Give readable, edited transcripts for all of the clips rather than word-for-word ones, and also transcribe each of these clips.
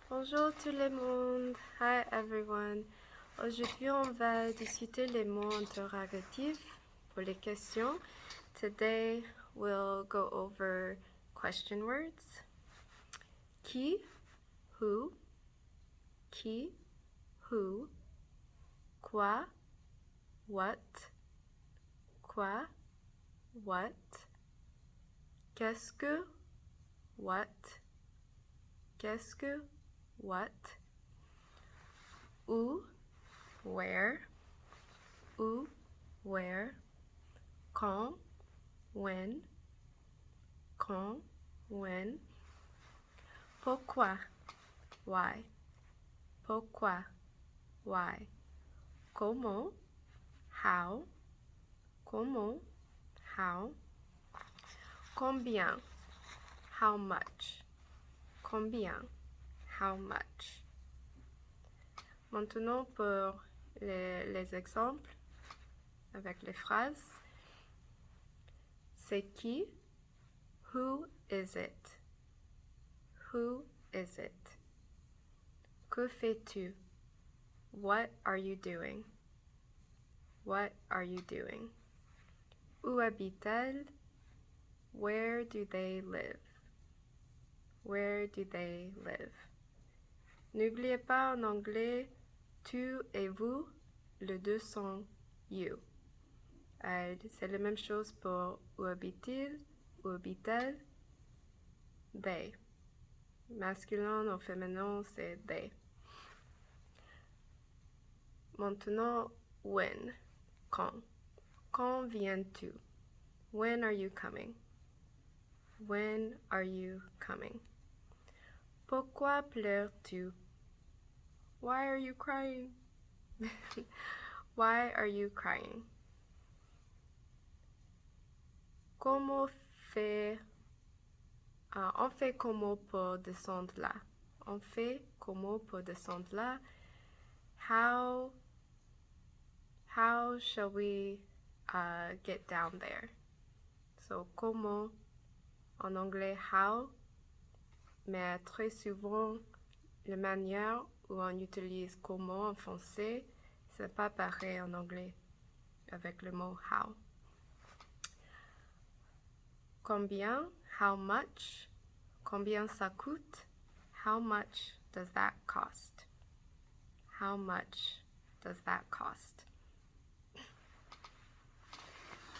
Bonjour tout le monde. Hi everyone. Aujourd'hui, on va discuter les mots interrogatifs pour les questions. Today, we'll go over question words. Qui, who, quoi, what, qu'est-ce que, what, où, where, quand, when, pourquoi, why, comment, how, combien, how much, Maintenant pour les exemples avec les phrases. C'est qui? Who is it? Que fais-tu? What are you doing? Où habitent-elles? Where do they live? N'oubliez pas en anglais, tu et vous, le deux sont you. C'est la même chose pour où habitent-ils, où habitent-elles, they. Masculin ou féminin, c'est they. Maintenant, when, quand. Quand viens-tu? When are you coming? Pourquoi pleures-tu? Why are you crying? Comment fait on fait comment pour descendre là? How shall we get down there? So, comment en anglais how, mais très souvent la manière où on utilise comment en français, c'est pas pareil en anglais avec le mot how. Combien? How much? Combien ça coûte? How much does that cost?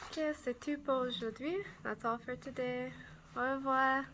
Ok, c'est tout pour aujourd'hui. That's all for today. Au revoir.